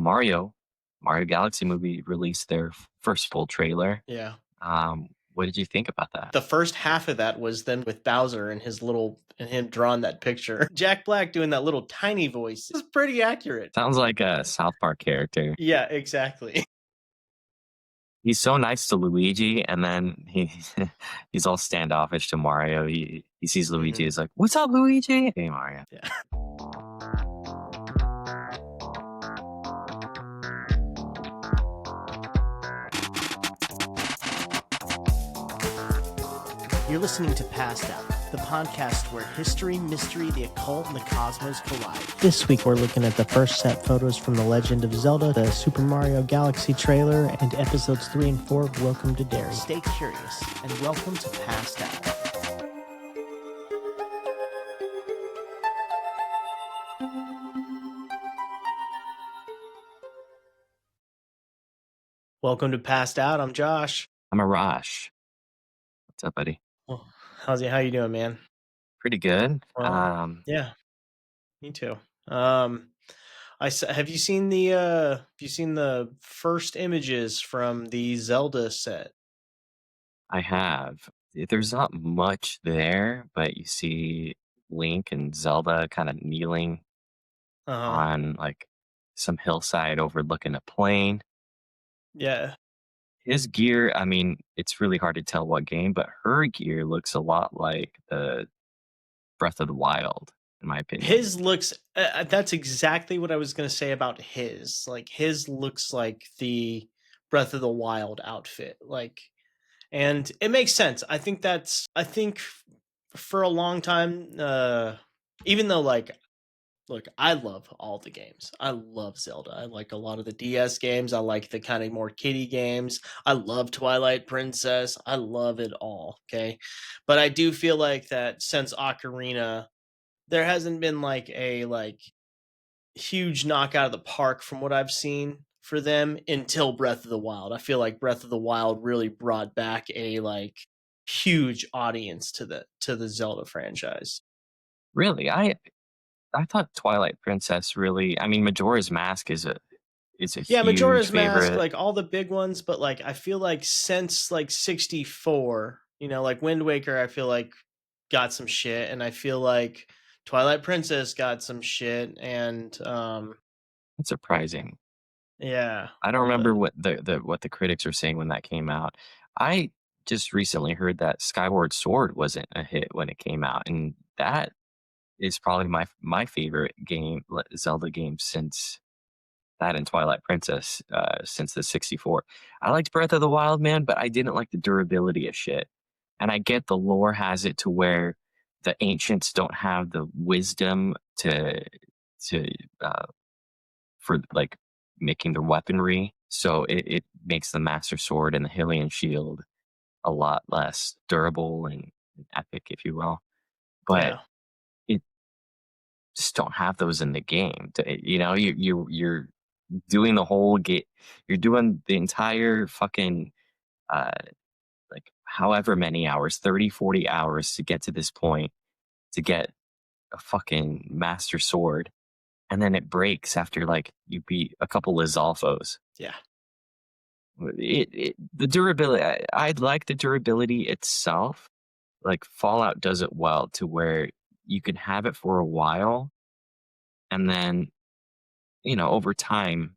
Mario Galaxy movie released their first full trailer. Yeah. What did you think about that? The first half of that was them with Bowser and him drawing that picture. Jack Black doing that little tiny voice is pretty accurate. Sounds like a South Park character. Yeah, exactly. He's so nice to Luigi, and then he's all standoffish to Mario. He sees Luigi, Mhm. he's like, "What's up, Luigi?" Hey, Mario. Yeah. You're listening to Passed Out, the podcast where history, mystery, the occult, and the cosmos collide. This week we're looking at the first set photos from The Legend of Zelda, the Super Mario Galaxy trailer, and episodes 3 and 4 of Welcome to Derry. Stay curious, and welcome to Passed Out. Welcome to Passed Out. I'm Josh. I'm Arash. What's up, buddy? Well, how you doing, man? Pretty good. Yeah, me too. Have you seen the first images from the Zelda set? I have. There's not much there, but you see Link and Zelda kind of kneeling Uh-huh. on like some hillside overlooking a plain. Yeah. His gear, I mean, it's really hard to tell what game, but her gear looks a lot like the Breath of the Wild, in my opinion. His looks that's exactly what I was going to say about his. Like his looks like the Breath of the Wild outfit. And it makes sense. I think for a long time even though look, I love all the games. I love Zelda. I like a lot of the DS games. I like the kind of more kiddie games. I love Twilight Princess. I love it all. Okay. But I do feel like that since Ocarina, there hasn't been like huge knockout of the park from what I've seen for them until Breath of the Wild. I feel like Breath of the Wild really brought back a like huge audience to the Zelda franchise. Really, I thought Twilight Princess really. I mean, Majora's Mask is a Yeah, huge Majora's Mask, favorite. like all the big ones, but like I feel like since like 64, like Wind Waker, I feel like got some shit, and I feel like Twilight Princess got some shit, and It's surprising. yeah, I don't but remember what the critics were saying when that came out. I just recently heard that Skyward Sword wasn't a hit when it came out, and that is probably my favorite game, Zelda game since that and Twilight Princess, since the 64. I liked Breath of the Wild, man, but I didn't like the durability of shit. And I get the lore has it to where the ancients don't have the wisdom to for like making their weaponry, so it makes the Master Sword and the Hylian Shield a lot less durable and epic, if you will. But yeah, it just don't have those in the game. You're doing the whole game. You're doing the entire fucking uh like however many hours, 30, 40 hours to get to this point to get a fucking Master Sword, and then it breaks after like you beat a couple of Zolfos. yeah. The durability, I like the durability itself. Like Fallout does it well to where you can have it for a while, and then over time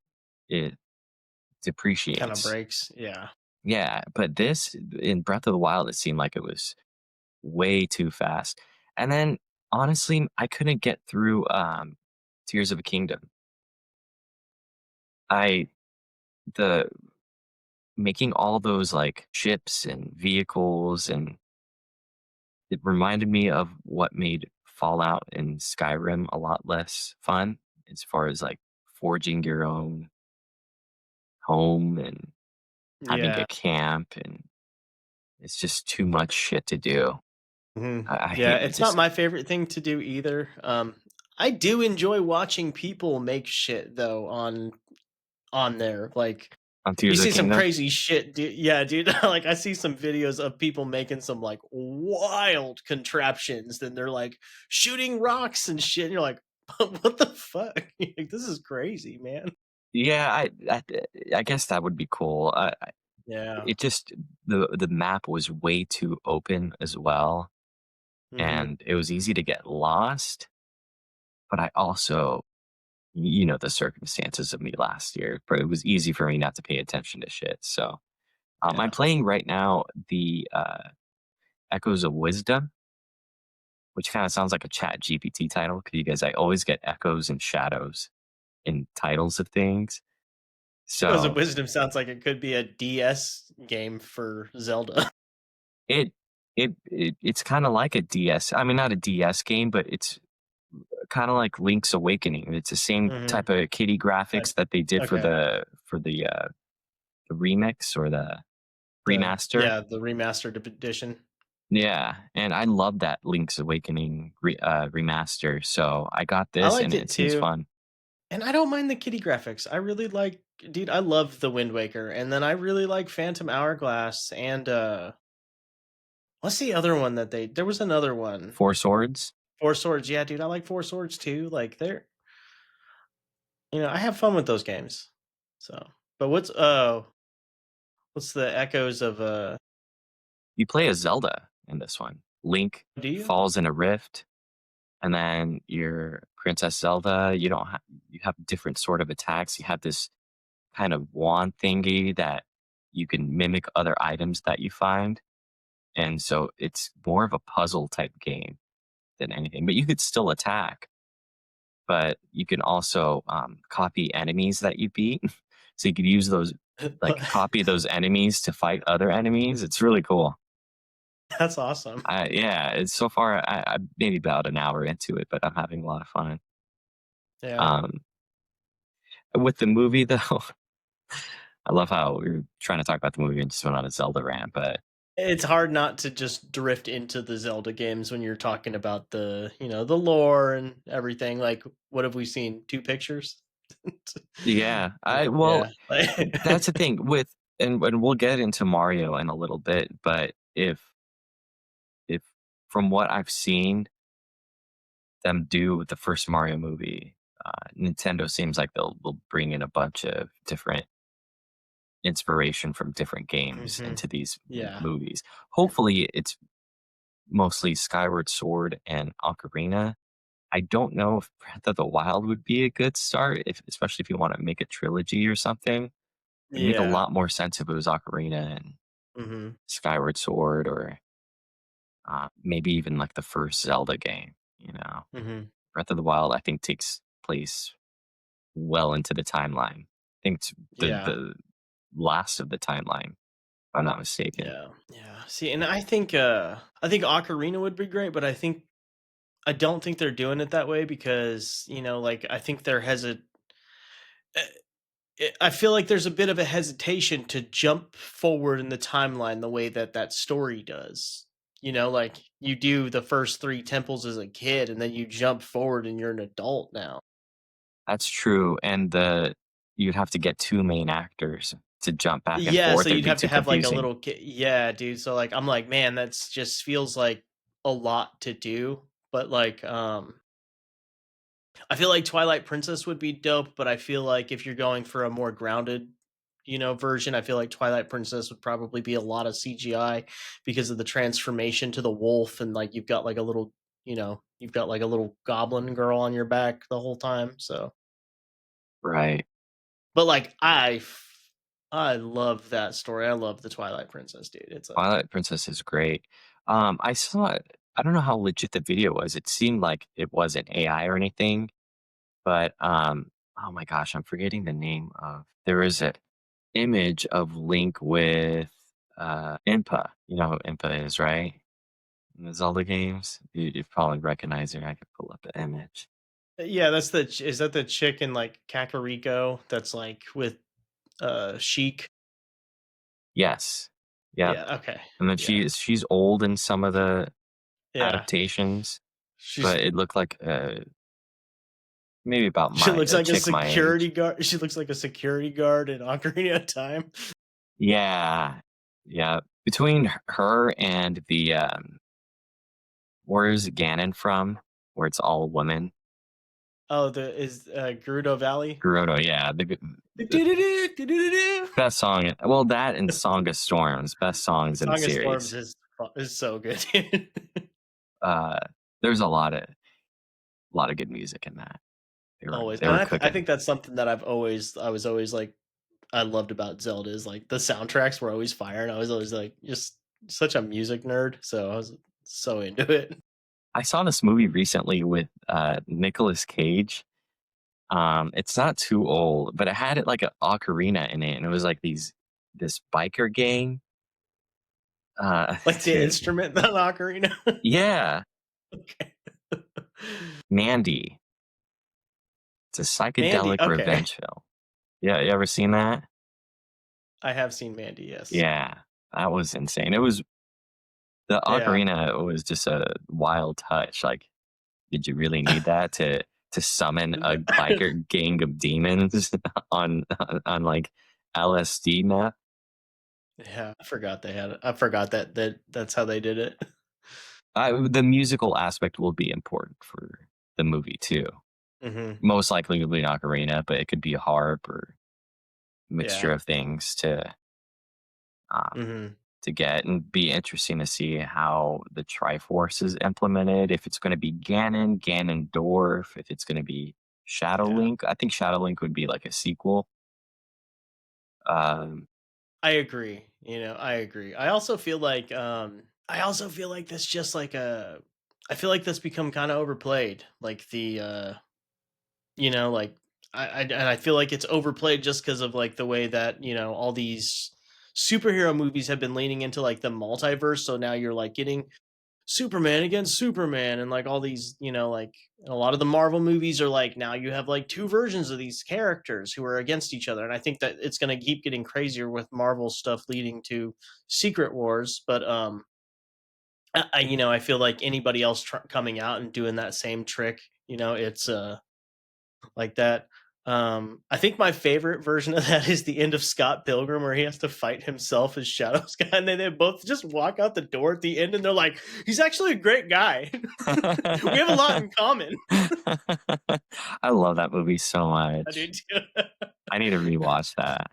it Kind of depreciates. breaks. Yeah. Yeah, but this in Breath of the Wild, it seemed like it was way too fast. And then honestly, I couldn't get through Tears of a Kingdom. I the making all those like ships and vehicles, and it reminded me of what made Fallout and Skyrim a lot less fun as far as like forging your own home and having a Yeah. camp, and it's just too much shit to do. I Yeah, hate it's not just my favorite thing to do either. I do enjoy watching people make shit though on there. Like on you Tears of the see some Kingdom. crazy shit, dude. Yeah, dude. Like I see some videos of people making some like wild contraptions. Then they're like shooting rocks and shit. And you're like, what the fuck? Like, this is crazy, man. Yeah, I guess that would be cool. Yeah. It just the map was way too open as well, Mhm. and it was easy to get lost, but I also the circumstances of me last year, but it was easy for me not to pay attention to shit, so, I'm Yeah. playing right now the, Echoes of Wisdom, which kinda sounds like a Chat GPT title because I always get echoes and shadows in titles of things, Echoes of so Wisdom sounds like it could be a DS game for Zelda. it it's kinda like a DS, I mean, not a DS game, but it's kinda like Link's Awakening. It's the same Mhm. type of kitty Type graphics that they did for okay. the remix or the remaster. The remastered edition. Yeah, and I love that Link's Awakening remaster, so I got I this liked and it it seems too, fun. and I don't mind the kitty graphics. I really like dude, I love The Wind Waker, and then I really like Phantom Hourglass and, what's the other one that they there was another one. Four Swords? Four Swords, yeah, dude, I like Four Swords too, like, they're I have fun with those games. So, but what's the echoes of, You play as Zelda in this one. Link do you? falls in a rift, and then you're Princess Zelda, you have different sort of attacks. You have this kind of wand thingy that you can mimic other items that you find. And so it's more of a puzzle type game than anything, but you could still attack, but you can also copy enemies that you beat. So you could use those, like copy those enemies to fight other enemies. It's really cool. That's awesome. Yeah, it's so far, I'm maybe about an hour into it, but I'm having a lot of fun. Yeah. Um, with the movie though, I love how we were trying to talk about the movie and just went on a Zelda rant, but It's hard not to just drift into the Zelda games when you're talking about the lore and everything, like, what have we seen? 2 pictures? yeah, Yeah, like that's the thing with, and we'll get into Mario in a little bit, but if from what I've seen them do with the first Mario movie, Nintendo seems like they'll bring in a bunch of different inspiration from different games Mhm. into these Yeah. movies. Hopefully, it's mostly Skyward Sword and Ocarina. I don't know if Breath of the Wild would be a good start, especially if you want to make a trilogy or something. It'd make a Yeah. lot more sense if it was Ocarina and Mhm. Skyward Sword, or maybe even like the first Zelda game. Mhm. Breath of the Wild, I think, takes place well into the timeline. I think it's Yeah. the last of the timeline, if I'm not mistaken. Yeah. Yeah. See, and I think Ocarina would be great, but I don't think they're doing it that way because, like, I think there has I feel like there's a bit of a hesitation to jump forward in the timeline the way that that story does. Like, you do the first 3 temples as a kid, and then you jump forward and you're an adult now. That's true, and you'd have to get 2 main actors to jump back and Yeah, so forth, it'd you'd be have to too have, like, a confusing. little kid. Yeah, dude, so, like, I'm like, "Man, that's just feels like a lot to do," but, like, I feel like Twilight Princess would be dope, but I feel like if you're going for a more grounded, version, I feel like Twilight Princess would probably be a lot of CGI because of the transformation to the wolf and like you've got like a little goblin girl on your back the whole time. So, Right. but like I love that story. I love the Twilight Princess, dude. It's a Twilight Princess is great. I saw it. I don't know how legit the video was. It seemed like it wasn't AI or anything, but oh my gosh, I'm forgetting the name of. There is an image of Link with Impa. You know who Impa is, right? In the Zelda games, you probably recognize her. I could pull up the image. yeah, is that the chick in like Kakariko that's like with Sheik? Yes. Yep. Yeah, okay. And then Yeah. she's old in some of the Yeah. adaptations, She's but it looked like maybe about she my looks a like a chick my age. security guard. She looks like a security guard in Ocarina of Time. Yeah. Yeah. Between her and the where's Ganon from? Where it's all women. Oh, the is, Gerudo Valley? Gerudo, yeah, the Do-do-do-do-do-do-do. best song well, that and Song of Storms, best songs in the Song of Storms series. is so good, dude. Uh, there's a lot of good music in that. Always, They and were I cooking. think that's something that I was always, like I loved about Zelda is, like, the soundtracks were always fire, and I was always, like, just such a music nerd, so I was so into it. I saw this movie recently with, Nicolas Cage. It's not too old, but it had it like a ocarina in it, and it was like this biker gang. Like, the Dude, instrument, the ocarina? yeah, Okay. Mandy. It's a Mandy, psychedelic okay. revenge film. Yeah, you ever seen that? I have seen Mandy, yes. Yeah, that was insane. It was the Yeah. ocarina was just a wild touch. Like, did you really need that to summon a biker gang of demons on like LSD meth? Yeah, I forgot that's how they did it. The musical aspect will be important for the movie too. Mhm. Most likely it'll be an ocarina, but it could be a harp or Yeah. mixture of things um, Mhm. to get and be interesting to see how the Triforce is implemented. If it's going to be Ganon, Ganondorf, if it's going to be Shadow Yeah. Link. I think Shadow Link would be like a sequel. Um, I agree, I agree. I also feel like that's just like a I feel like that's become kinda overplayed, like like, and I feel like it's overplayed just because of, like, the way that, all these superhero movies have been leaning into, like, the multiverse, so now you're, like, getting Superman against Superman and like all these, like a lot of the Marvel movies are like now you have like two versions of these characters who are against each other. And I think that it's going to keep getting crazier with Marvel stuff leading to Secret Wars. But I feel like anybody else coming out and doing that same trick, it's like that. I think my favorite version of that is the end of Scott Pilgrim where he has to fight himself as Shadow Sky, and then they both just walk out the door at the end, and they're like, "He's actually a great guy. We have a lot in common." I love that movie so I do much. too. I need to rewatch that.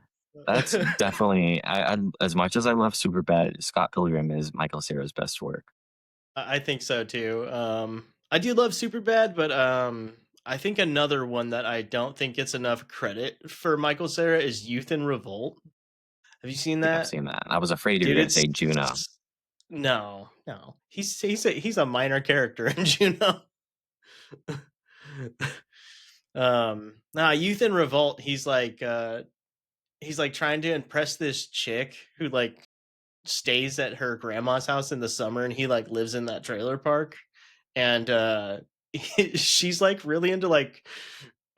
That's definitely I as much as I love Superbad, Scott Pilgrim is Michael Cera's best work. I think so too. I do love Superbad, but I think another one that I don't think gets enough credit for Michael Cera is Youth in Revolt. Have you seen I think I've that? seen that. I was afraid you were Dude, gonna it's say Juno. no, no. He's a minor character in Juno. Nah, Youth in Revolt, he's like trying to impress this chick who like stays at her grandma's house in the summer and he like lives in that trailer park. And she's like really into like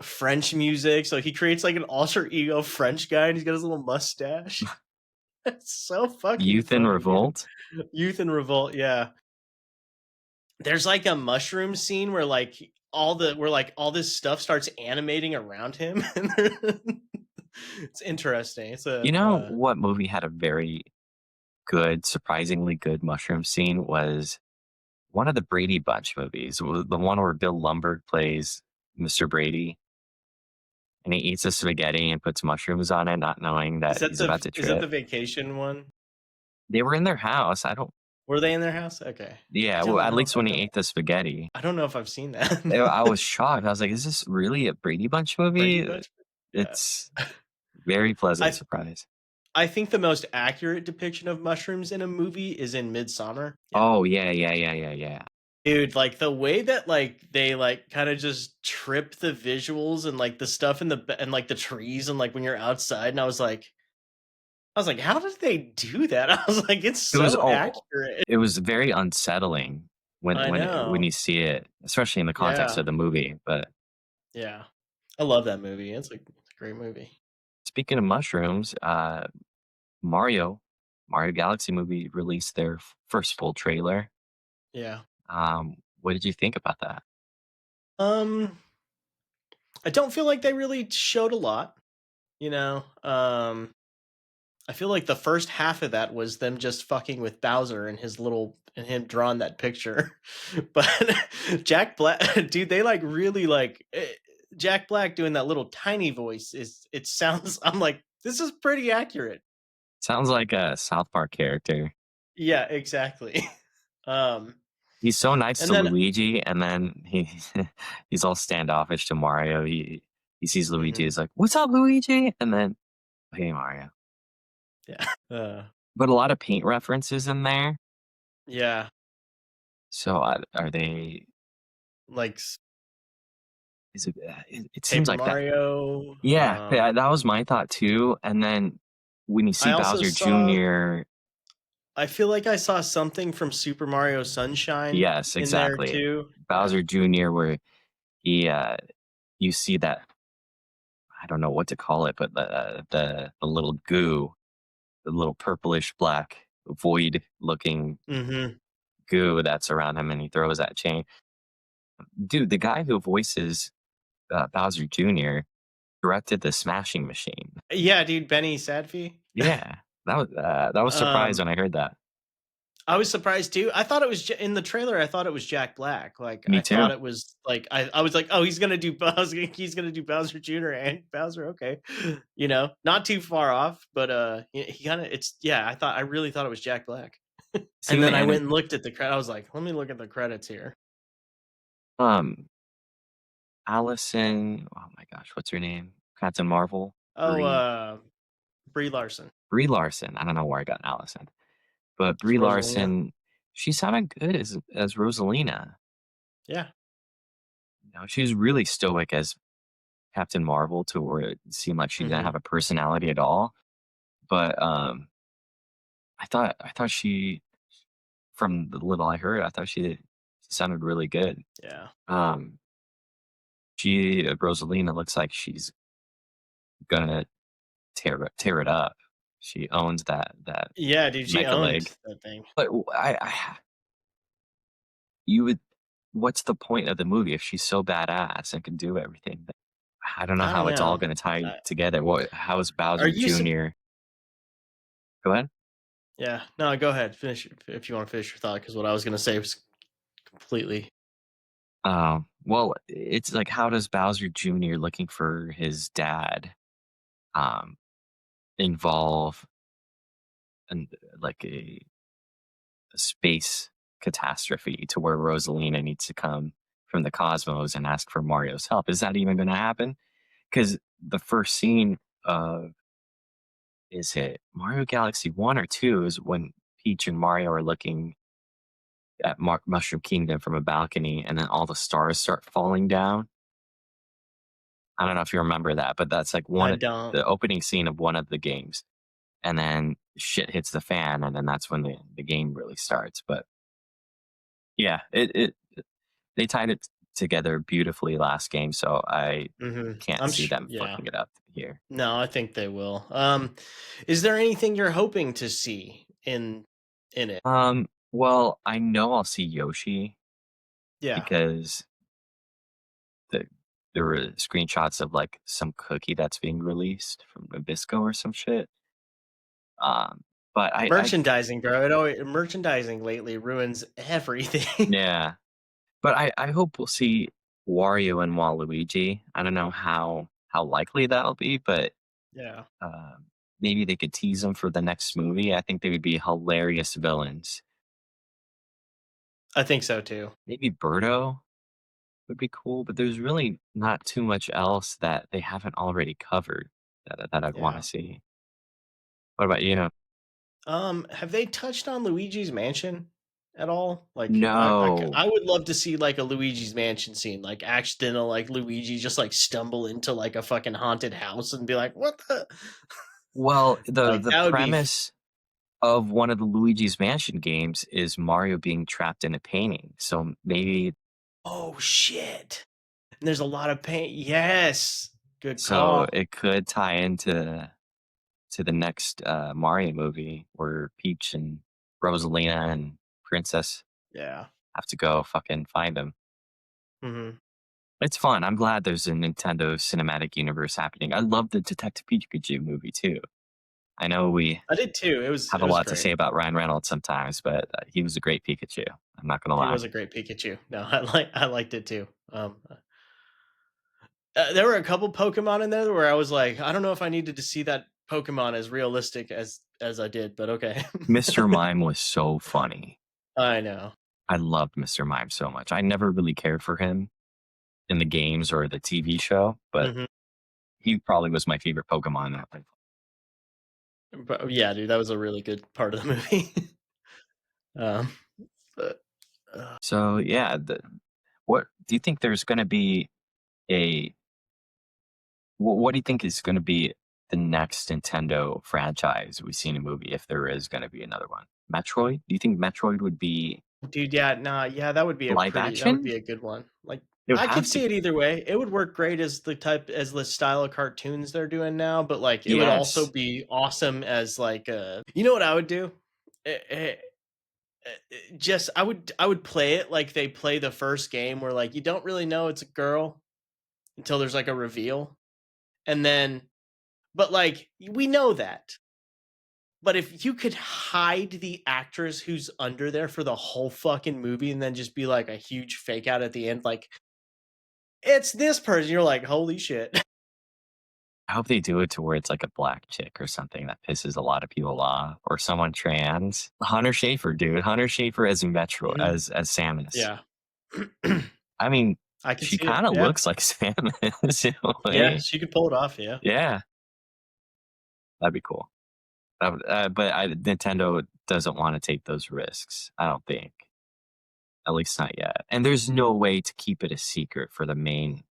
French music. So he creates like an alter ego French guy and he's got his little mustache. It's so fucking Youth in funny, dude. Revolt? Youth in Revolt, yeah. There's like a mushroom scene where like all this stuff starts animating around him. It's interesting. It's You a know what movie had a very good, surprisingly good mushroom scene was one of the Brady Bunch movies, the one where Bill Lumbergh plays Mr. Brady, and he eats the spaghetti and puts mushrooms on it, not knowing that he's about to is that the trip. vacation one? They were in their house. I don't Were they in their house? Okay. yeah, well, at least when he ate the spaghetti. I don't know if I've seen that. I was shocked. I was like, "Is this really a Brady Bunch Brady movie?" Bunch? Yeah. It's very pleasant I surprise. I think the most accurate depiction of mushrooms in a movie is in Midsummer. Yeah. Oh, yeah, yeah, yeah, yeah, yeah. Dude, like, the way that, like, they, like, kinda just trip the visuals and, like, the stuff in and, like, the trees and, like, when you're outside, and I was like, "How did they do that?" I was like, "It's It was so all accurate." it was very unsettling I when know. you see it, especially in the context Yeah. of the movie, but Yeah. I love that movie. It's a great movie. speaking of mushrooms, Mario Mario Galaxy movie released their first full trailer. Yeah. What did you think about that? Um, I don't feel like they really showed a lot, you know? I feel like the first half of that was them just fucking with Bowser and him drawing that picture. But Jack Black, dude, they like really like. Jack Black doing that little tiny voice is it sounds I'm like, "This is pretty accurate." Sounds like a South Park character. Yeah, exactly. Um, He's so nice and to then Luigi, and then he's all standoffish to Mario. He sees Luigi, mhm, he's like, "What's up, Luigi?" And then, "Hey, Mario." yeah, But a lot of paint references in there. yeah, So, are they like is it seems Paper like that. Mario, Yeah, yeah, that was my thought too, and then when you see I also Bowser saw Jr. I feel like I saw something from Super Mario Sunshine Yes, in there exactly. too. Yeah. Bowser Jr. where he, you see that I don't know what to call it, but the little goo, the little purplish black void looking Mhm. goo that's around him, and he throws that chain. Dude, the guy who voices, Bowser Jr. directed The Smashing Machine. Yeah, dude, Benny Sadfi. Yeah, that was surprised Um, when I heard that. I was surprised too. I thought it was in the trailer. I thought it was Jack Black. Like Me I thought too. it was like I was like, oh, he's gonna do Bowser. He's gonna do Bowser Jr. and Bowser. Okay, not too far off, but he kind of it's yeah. I really thought it was Jack Black, and Seeing the then I went and looked at the credit. I was like, let me look at the credits here. um, Allison, oh my gosh, what's her name? Captain Marvel? Oh, Brie Larson. Brie Larson. I don't know where I got Allison, but It's Brie Rosalina. Larson, she sounded good as Rosalina. Yeah. She was really stoic as Captain Marvel to where it seemed like she didn't Hmm. have a personality at all. But I thought she, from the little I heard, I thought she sounded really good. Yeah. Um, Rosalina looks like she's gonna tear it up. She owns that Yeah, dude. She mega owned leg. that thing. But I you would what's the point of the movie if she's so badass and can do everything? I don't know I don't how it's all know. gonna tie Uh, together. How is are Bowser you? Jr. Go ahead. Yeah. No, go ahead. Finish if you want to finish your thought, because what I was gonna say was completely. Well, it's like, how does Bowser Jr. looking for his dad, um, involve an like a space catastrophe to where Rosalina needs to come from the cosmos and ask for Mario's help? Is that even gonna happen? Because the first scene of is it Mario Galaxy 1 or 2 is when Peach and Mario are looking at Mushroom Kingdom from a balcony, and then all the stars start falling down. I don't know if you remember that, but that's like I one of don't. the opening scene of one of the games, and then shit hits the fan, and then that's when the game really starts. But yeah, they tied it together beautifully last game, so I can't see them Yeah. fucking it up here. No, I think they will. Is there anything you're hoping to see in it? Well, I know I'll see Yoshi Yeah. because the there were screenshots of like some cookie that's being released from Nabisco or some shit. Um, but I Merchandising, bro. Merchandising lately ruins everything. yeah, but I hope we'll see Wario and Waluigi. I don't know how likely that'll be, but Yeah. um, maybe they could tease them for the next movie. I think they would be hilarious villains. I think so too. Maybe Birdo would be cool, but there's really not too much else that they haven't already covered that I'd want to Yeah. see. What about you? Have they touched on Luigi's Mansion at all? Like, No. I would love to see like a Luigi's Mansion scene, like accidental, like Luigi just like stumble into like a fucking haunted house and be like, "What the?" Well, the Like the that would be. premise of one of the Luigi's Mansion games is Mario being trapped in a painting. So maybe Oh shit! And there's a lot of paint. Yes, good so call. it could tie into the next Mario movie where Peach and Rosalina and Princess Yeah. have to go fucking find him. Hmm. It's fun. I'm glad there's a Nintendo cinematic universe happening. I love the Detective Pikachu movie too. I know we I did too. have It a was lot to great. say about Ryan Reynolds sometimes, but he was a great Pikachu. I'm not gonna He lie. was a great Pikachu. No, I liked it too. There were a couple Pokemon in there where I was like, I don't know if I needed to see that Pokemon as realistic as I did, but okay. Mr. Mime was so funny. I know. I loved Mr. Mime so much. I never really cared for him in the games or the TV show, but Mhm. he probably was my favorite Pokemon. But yeah, dude, that was a really good part of the movie. Um, but, uh, So yeah, what do you think there's going to be a what do you think is going to be the next Nintendo franchise we see in a movie if there is going to be another one? Metroid? Do you think Metroid would be dude, yeah, nah, yeah, live that would action? be a good one. Like, It would I could have to see it be. either way. It would work great as the style of cartoons they're doing now, but like, it would also Yes. be awesome as like you know what I would do? Eh, eh, just I would play it like they play the first game where like you don't really know it's a girl until there's like a reveal, and then but like we know that. But if you could hide the actress who's under there for the whole fucking movie and then just be like a huge fake out at the end, like it's this person, you're like, holy shit. I hope they do it to where it's like a black chick or something that pisses a lot of people off, or someone trans. Hunter Schafer, dude. Hunter Schafer as Metro Mhm. as Samus. Yeah. I mean, I could she see it. kind of Yeah. looks like Samus in a Yeah, way. she could pull it off. Yeah. Yeah, that'd be cool. Nintendo doesn't want to take those risks. I don't think, at least not yet. And there's no way to keep it a secret for the main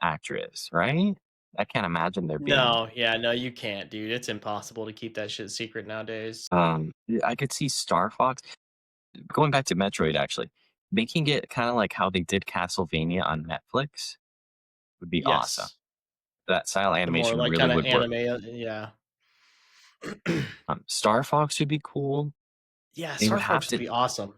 actress, right? I can't imagine there being. No, yeah, no, you can't, dude. It's impossible to keep that shit secret nowadays. I could see Star Fox going back to Metroid. Actually, making it kind of like how they did Castlevania on Netflix would be awesome. Yes. That style The more animation like really kind of would work. anime, yeah. Star Fox would be cool. Yeah, They Star would have Fox would to be awesome.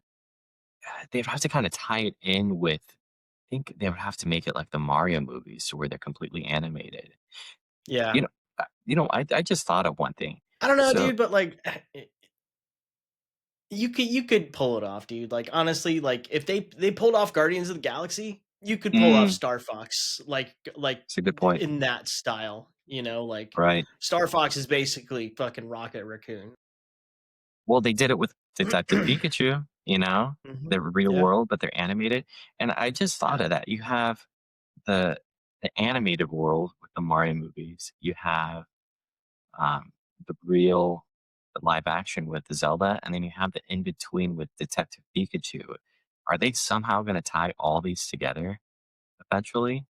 they'd have to kinda tie it in with I think they would have to make it like the Mario movies to where they're completely animated. Yeah. You know I just thought of one thing. I don't know, So dude, but like you could pull it off, dude. Like honestly, like if they pulled off Guardians of the Galaxy, you could pull off mm, Star Fox it's a good point, in that style, you know, like right? Star Fox is basically fucking Rocket Raccoon. Well, they did it with Detective Pikachu, you know? Mhm. They're real Yeah, world, but they're animated, and I just thought yeah. of that. You have the animated world with the Mario movies. You have, um, the live action with Zelda, and then you have the in between with Detective Pikachu. Are they somehow gonna tie all these together eventually?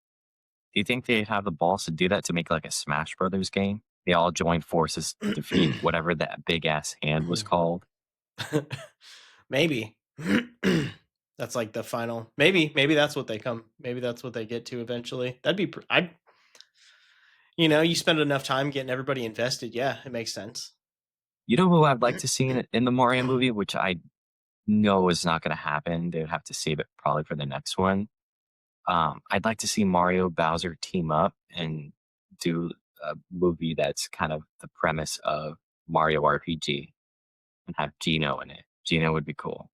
Do you think they'd have the balls to do that to make like a Smash Brothers game? They all join forces to defeat whatever that big ass hand was called. Maybe. That's like the final maybe that's what they come maybe that's what they get to eventually. That'd be I you know, you spend enough time getting everybody invested, yeah, it makes sense. You know who I'd like to see in the Mario movie, which I know is not gonna happen. They'd have to save it probably for the next one. I'd like to see Mario Bowser team up and do a movie that's kind of the premise of Mario RPG and have Gino in it. Gino would be cool.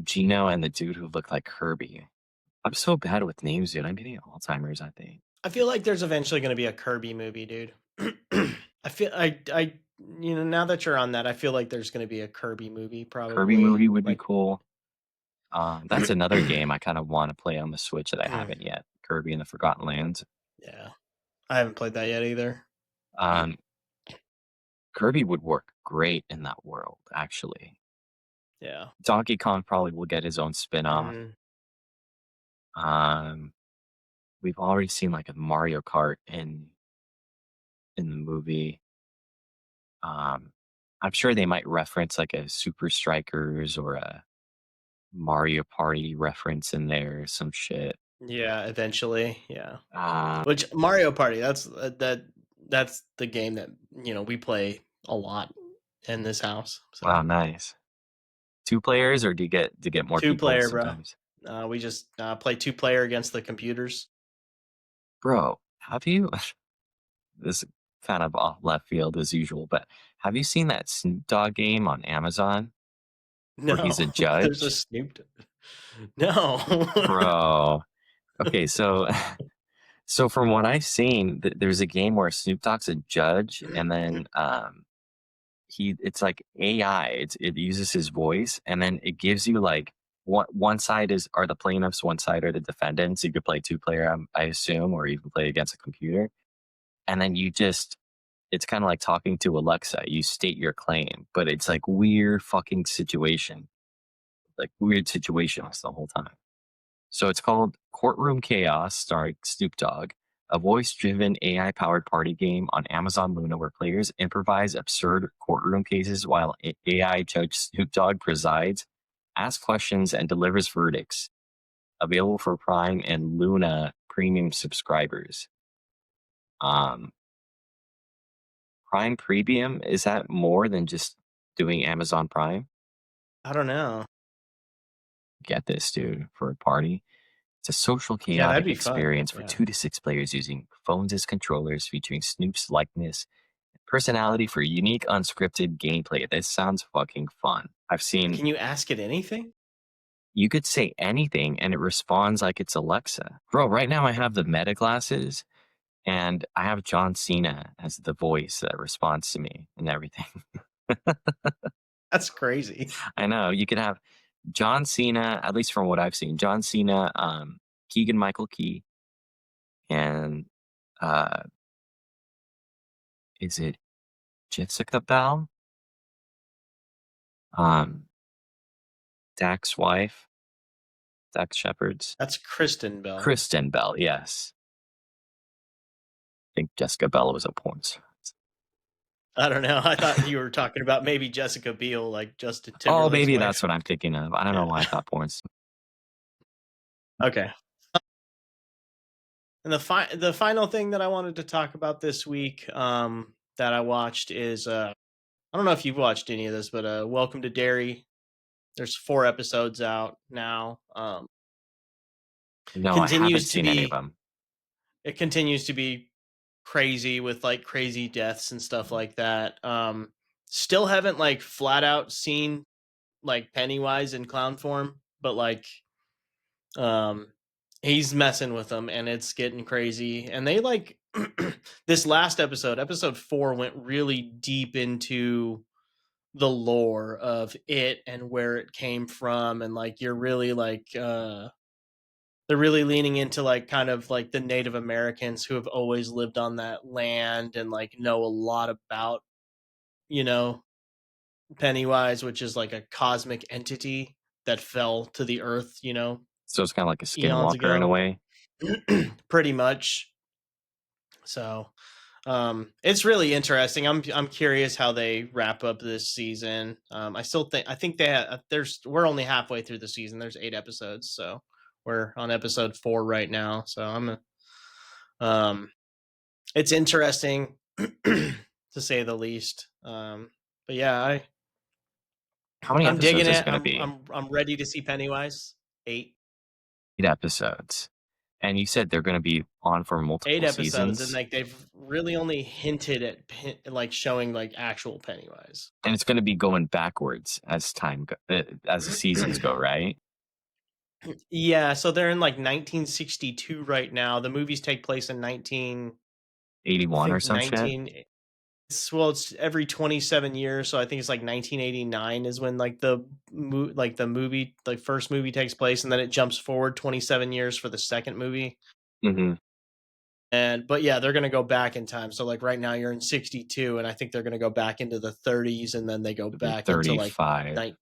Gino and the dude who looked like Kirby. I'm so bad with names, dude. I'm getting Alzheimer's, I think. I feel like there's eventually gonna be a Kirby movie, dude. I you know, now that you're on that, I feel like there's gonna be a Kirby movie Kirby probably, movie would be like cool. That's another game I kind of want to play on the Switch that I Mm, haven't yet. Kirby and the Forgotten Lands. yeah. I haven't played that yet either. Um, Kirby would work great in that world, actually. Yeah. Donkey Kong probably will get his own spin-off. Mhm. Um, we've already seen like a Mario Kart in the movie. Um, I'm sure they might reference like a Super Strikers or a Mario Party reference in there, some shit. Yeah, eventually, yeah. Uh, Which Mario Party, that's the game that, you know, we play a lot in this house, wow, so nice. Two players, or do you get more people two-player, bro. sometimes? We just, play two-player against the computers. Bro, have you? This is kind of off left field as usual, but have you seen that Snoop Dogg game on Amazon where No, he's a there's a judge? Snoop No. Bro. Okay, so So from what I've seen, there's a game where Snoop Dogg's a judge, and then it's like AI. It uses his voice, and then it gives you like one side are the plaintiffs, one side are the defendants. You could play two player, I assume, or you can play against a computer, and then it's kind of like talking to Alexa. You state your claim, but it's like weird situations the whole time. So it's called Courtroom Chaos, starring Snoop Dogg, a voice driven AI powered party game on Amazon Luna where players improvise absurd courtroom cases while AI judge Snoop Dogg presides, asks questions, and delivers verdicts. Available for Prime and Luna premium subscribers. Um, Prime Premium, is that more than just doing Amazon Prime? I don't know. Get this, dude, for a party. It's a social Yeah, that'd chaotic be fun. experience for Yeah. 2 to 6 players using phones as controllers, featuring Snoop's likeness, personality for unique unscripted gameplay. This sounds fucking fun. I've seen Can you ask it anything? you could say anything and it responds like it's Alexa. Bro, right now I have the Meta glasses and I have John Cena as the voice that responds to me and everything. That's crazy. I know you could have John Cena, at least from what I've seen, John Cena, Keegan Michael Key, and uh, is it Jessica Bell? Um, Dak's wife, Dax Shepard's That's Kristen Bell. Kristen Bell. Yes, I think Jessica Bell was a porn star. I don't know. I thought you were talking about maybe Jessica Biel, like Justin Oh, Timberlake's maybe that's wife. what I'm thinking of. I don't know Yeah. why I thought porn. Okay. And the final thing that I wanted to talk about this week, that I watched is I don't know if you've watched any of this, but Welcome to Derry. There's 4 episodes out now. No, I haven't Continues to seen any of be them. it continues to be crazy with like crazy deaths and stuff like that. Still haven't like flat out seen like Pennywise in clown form, but like um he's messing with them and it's getting crazy. And they like this last episode, episode 4 went really deep into the lore of it and where it came from, and like you're really like they're really leaning into like kind of like the Native Americans who have always lived on that land and like know a lot about, you know, Pennywise, which is like a cosmic entity that fell to the earth, So it's kind of like a eons skinwalker in a ago. way. Pretty much. So it's really interesting. I'm curious how they wrap up this season. I think we're only halfway through the season. There's 8 episodes, so we're on episode 4 right now. So um it's interesting to say the least. But yeah, How many I'm digging episodes is it it. going to be? I'm ready to see Pennywise. 8 8 episodes. And you said they're going to be on for 8 multiple episodes, and seasons, like they've really only hinted at like showing like actual Pennywise. and it's going to be going backwards as as the seasons go, right? Yeah, so they're in like 1962 right now. The movies take place in I 81 or think some shit. it's every 27 years, so I think it's like 1989 is when like the movie, like first movie takes place, and then it jumps forward 27 years for the second movie. Hmm. And but yeah, they're going to go back in time. So like right now you're in 62, and I think they're going to go back into the 30s, and then they go It'll be back into like 35. night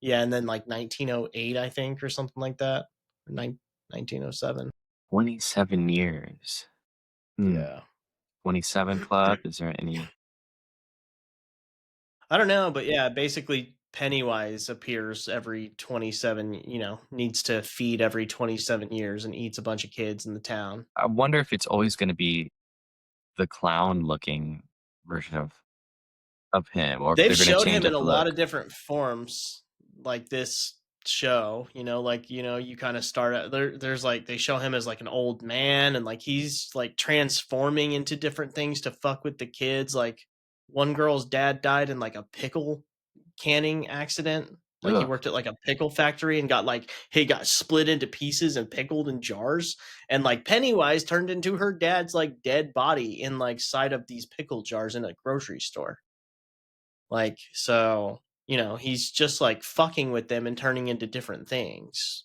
yeah, and then like 1908 I think, or something like that. 1907. 27 years. Hmm. Yeah. 27 Club. Is there any? I don't know, but yeah, basically Pennywise appears every 27, needs to feed every 27 years and eats a bunch of kids in the town. I wonder if it's always going to be the clown looking version of him, or if They've they're going to showed change him in up a the lot look. of different forms like this show, like, you kind of start out there's like they show him as like an old man, and like he's like transforming into different things to fuck with the kids. Like one girl's dad died in like a pickle canning accident. Like, he Ugh. worked at, like, a pickle factory and got, like he got split into pieces and pickled in jars, and, like, Pennywise turned into her dad's, like, dead body in, like, side of these pickle jars in a grocery store. Like, so, he's just, like, fucking with them and turning into different things.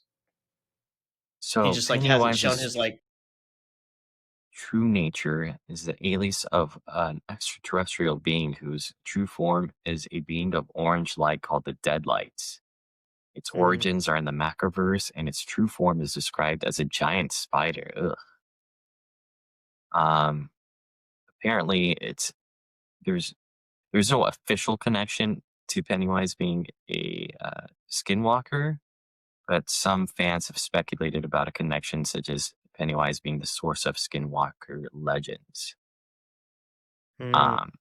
He So just, like, hasn't shown Pennywise's his, like true nature is the alias of an extraterrestrial being whose true form is a being of orange light called the Deadlights. Its mm, origins are in the Macroverse, and its true form is described as a giant spider. Ugh. Um, apparently, there's there's no official connection to Pennywise being a skinwalker, but some fans have speculated about a connection, such as Pennywise being the source of skinwalker legends. mm, Um,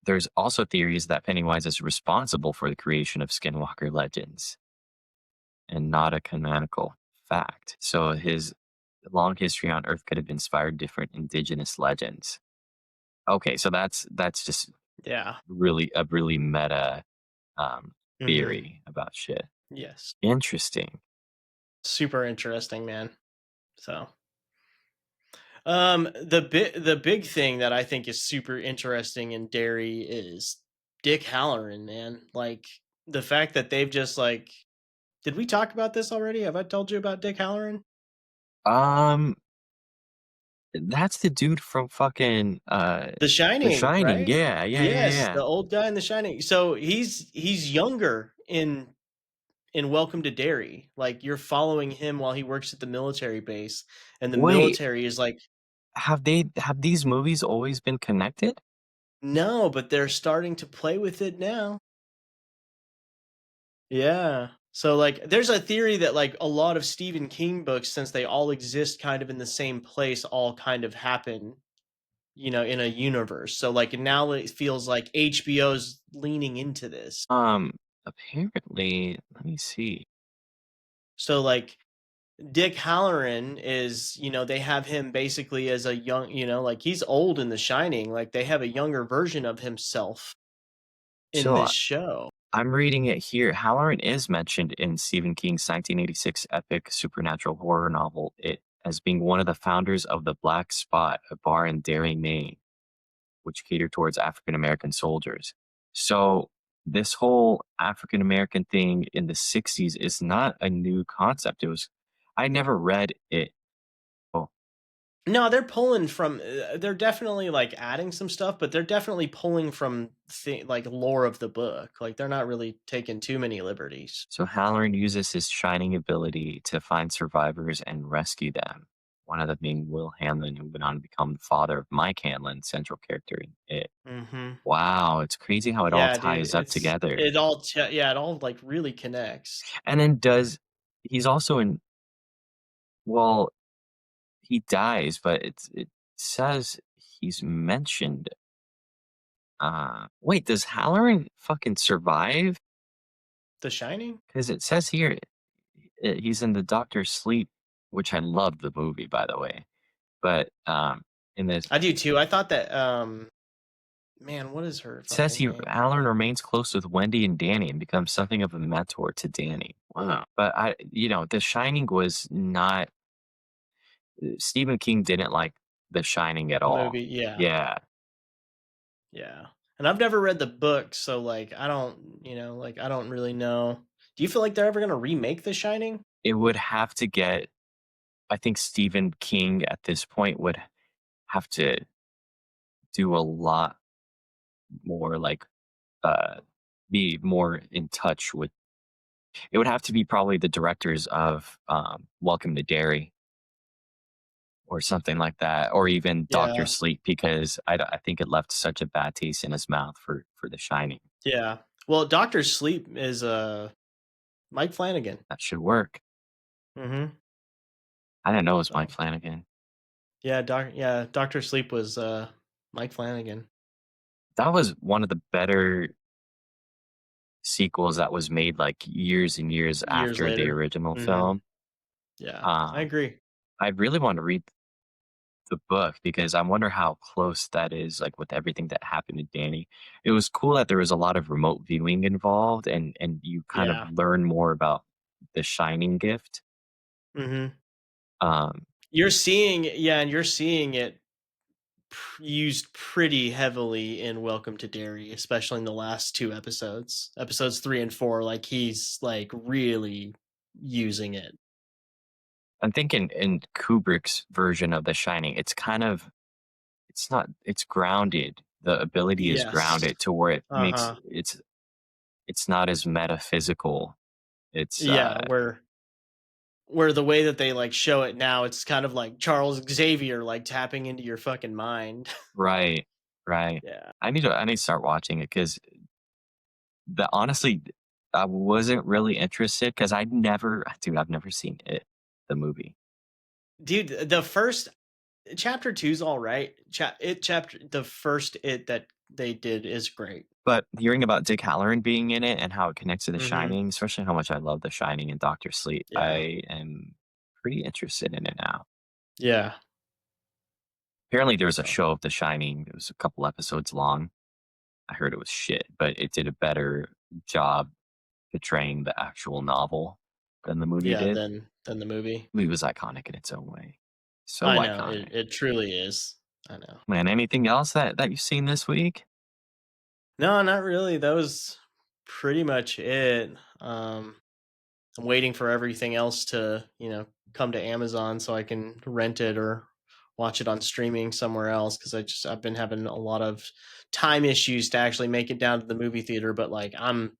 there's also theories that Pennywise is responsible for the creation of skinwalker legends and not a canonical fact. So his long history on Earth could have inspired different indigenous legends. Okay, so that's just yeah, really meta um, mhm, theory about shit. yes. Interesting. Super interesting, man. So, the big thing that I think is super interesting in Derry is Dick Halloran, man. Like, the fact that they've just, like did we talk about this already? Have I told you about Dick Halloran? Um, that's the dude from fucking The The Shining, Shining. right? Yeah, yeah, yeah, Yes, yeah. the old guy in The Shining. So he's younger in Welcome to Derry. Like, you're following him while he works at the military base, and the Wait, military is like, have these movies always been connected? "No, but they're starting to play with it now." Yeah. So, like, there's a theory that, like, a lot of Stephen King books, since they all exist kind of in the same place, all kind of happen, in a universe. So, like, now it feels like HBO's leaning into this. Um, apparently, let me see. So, like, Dick Halloran is, they have him basically as a young, like, he's old in The Shining. Like, they have a younger version of himself in So this show. I'm reading it here. Halloran is mentioned in Stephen King's 1986 epic supernatural horror novel It as being one of the founders of the Black Spot, a bar in Derry, Maine, which catered towards African American soldiers. So this whole African American thing in the 60s is not a new concept. I never read it. Oh, No, they're pulling from. They're definitely like adding some stuff, but they're definitely pulling from like lore of the book. Like, they're not really taking too many liberties. so Halloran uses his shining ability to find survivors and rescue them. One of them being Will Hanlon, who went on to become the father of Mike Hanlon, central character in it. Hmm. Wow, it's crazy how it all Yeah, dude, ties up together. yeah, it all like really connects. And then he's also in, well, he dies, but it says he's mentioned. Wait, does Halloran fucking survive? The Shining. Because it says here he's in the Doctor Sleep, which I love the movie, by the way. But in this, I do too. I thought that. Man, what is her it says fucking name? Halloran remains close with Wendy and Danny and becomes something of a mentor to Danny. Wow. But The Shining was not. Stephen King didn't like The Shining at The all. movie. Yeah, Yeah, yeah. And I've never read the book, so like I don't, like I don't really know. Do you feel like they're ever gonna remake The Shining? it would have to get. I think Stephen King at this point would have to do a lot more, like uh, be more in touch with. It would have to be probably the directors of Welcome to Derry or something like that, or even Doctor Yeah, Sleep, because I think it left such a bad taste in his mouth for The Shining. yeah. Well, Doctor Sleep is Mike Flanagan. That should work. Mm-hmm. I didn't know it was Mike So Flanagan. yeah, Doctor Sleep was Mike Flanagan That was one of the better sequels that was made like years and years years after the later. original Mm-hmm. film. Yeah, I Um, agree. I really want to read the book because I wonder how close that is, like, with everything that happened to Danny. It was cool that there was a lot of remote viewing involved and you kind of Yeah. learn more about the Shining gift. Mhm. Um, You're seeing yeah, and you're seeing it used pretty heavily in Welcome to Derry, especially in the last 2 episodes. Episodes 3 and 4, like, he's, like, really using it. I'm thinking in Kubrick's version of The Shining, it's grounded. The ability is Yes. grounded to where it makes Uh-huh. it's not as metaphysical. It's, Yeah, where the way that they, like, show it now, it's kind of like Charles Xavier, like, tapping into your fucking mind. right, right. Yeah. I need to start watching it because the honestly, I wasn't really interested because I've never seen it, the movie. Dude, the first chapter 2's alright. Chapter the first It that they did is great. But hearing about Dick Halloran being in it and how it connects to The Mhm. Shining, especially how much I love The Shining and Doctor Sleep, Yeah. I am pretty interested in it now. Yeah. Apparently, there was a So, show of The Shining. It was a couple episodes long. I heard it was shit, but it did a better job portraying the actual novel than the movie yeah, did. then the movie. The movie was iconic in its own way. So I know, it iconic. it truly is. I know. Man, anything else that you've seen this week? No, not really, that was pretty much it. I'm waiting for everything else to, come to Amazon so I can rent it or watch it on streaming somewhere else because I've been having a lot of time issues to actually make it down to the movie theater. But like I'm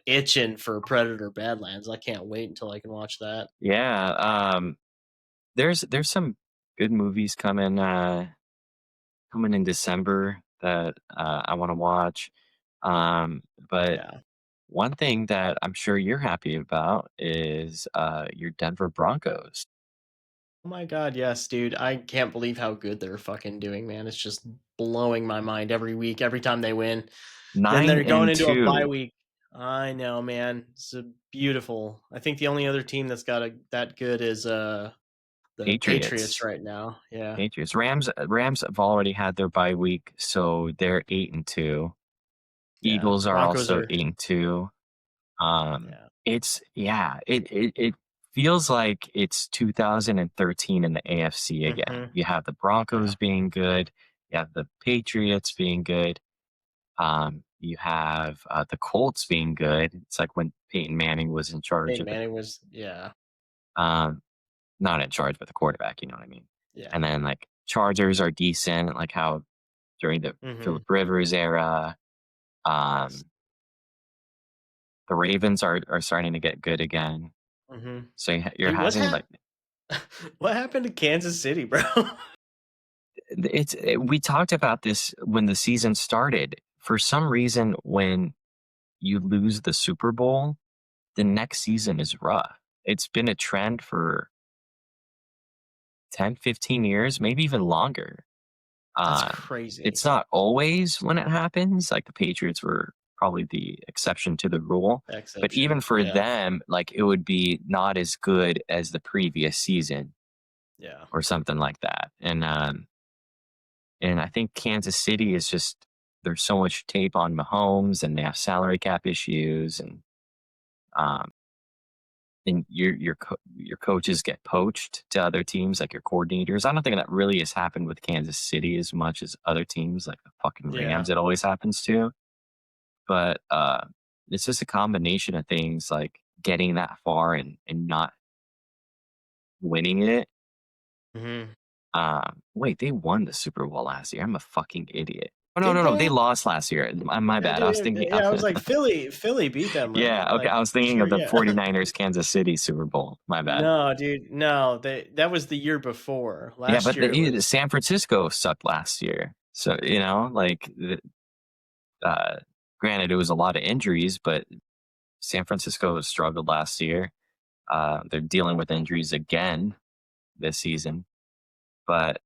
itching for Predator Badlands. I can't wait until I can watch that. Yeah, there's some good movies coming in December that I want to watch. But Yeah. one thing that I'm sure you're happy about is your Denver Broncos. Oh my god, yes, dude. I can't believe how good they're fucking doing, man. It's just blowing my mind every week, every time they win. Then Nine they're going and into a bye two week. I know, man. It's a beautiful. I think the only other team that's got a that good is the Patriots Patriots. right now. Yeah. Patriots. Rams have already had their bye week, so they're 8-2. Yeah. Eagles are Broncos also are 8-2. yeah. It's yeah, it feels like it's 2013 in the AFC again. Mhm. You have the Yeah. Broncos being good, you have the Patriots being good, you have the Colts being good. It's like when Peyton Manning was in charge Peyton of the Manning was yeah. um, not in charge, but the quarterback. You know what I mean? Yeah. And then like Chargers are decent, like how during the Philip Mhm. Rivers era. Yes. Um, the Ravens are starting to get good again. Mhm. So you're Dude, having like what happened to Kansas City, bro? we talked about this when the season started. For some reason, when you lose the Super Bowl, the next season is rough. It's been a trend for 10, 15 years, maybe even longer. That's Um, crazy. it's not always when it happens. Like the Patriots were probably the exception to the rule. But even Exception. for Yeah. them, like it would be not as good as the previous season Yeah. or something like that. And I think Kansas City is just there's so much tape on Mahomes, and they have salary cap issues, um, and your coaches get poached to other teams, like your coordinators. I don't think that really has happened with Kansas City as much as other teams, like the fucking Yeah. Rams. It always happens to, but it's just a combination of things, like getting that far and not winning it. Mhm. Wait, they won the Super Bowl last year. I'm a fucking idiot. Oh no, Did no, no, they they? lost last year. My Yeah, bad. I was dude, thinking. yeah, I was like, Philly beat them, right? Yeah, okay. Like, I was for thinking sure, of the yeah. 49ers Kansas City Super Bowl. My bad. No, dude, no, that was the year before. Yeah, Last but year it was San Francisco sucked last year. So uh, granted, it was a lot of injuries, but San Francisco struggled last year. They're dealing with injuries again this season. But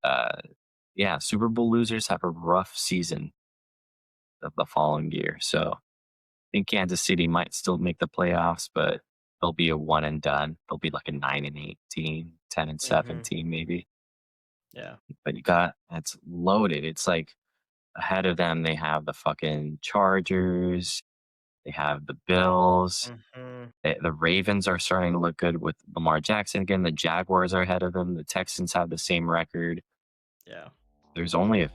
yeah, Super Bowl losers have a rough season of the following year. So I think Kansas City might still make the playoffs, but they'll be a one and done. They'll be like a 9-8 team, 10-7 mhm. team, maybe. Yeah. but it's loaded. It's like ahead of them, they have the fucking Chargers, they have the Bills, Mhm. the Ravens are starting to look good with Lamar Jackson again. The Jaguars are ahead of them. The Texans have the same record. Yeah. There's only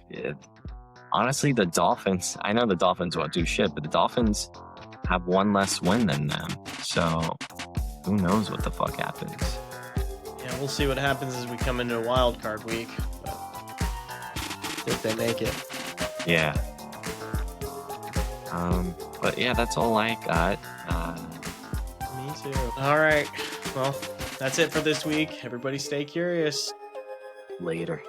honestly, the Dolphins. I know the Dolphins won't do shit, but the Dolphins have one less win than them. So who knows what the fuck happens? Yeah, we'll see what happens as we come into wild card week. But if they make it. Yeah. But yeah, that's all I got. Me too. All right. Well, that's it for this week. Everybody stay curious. Later.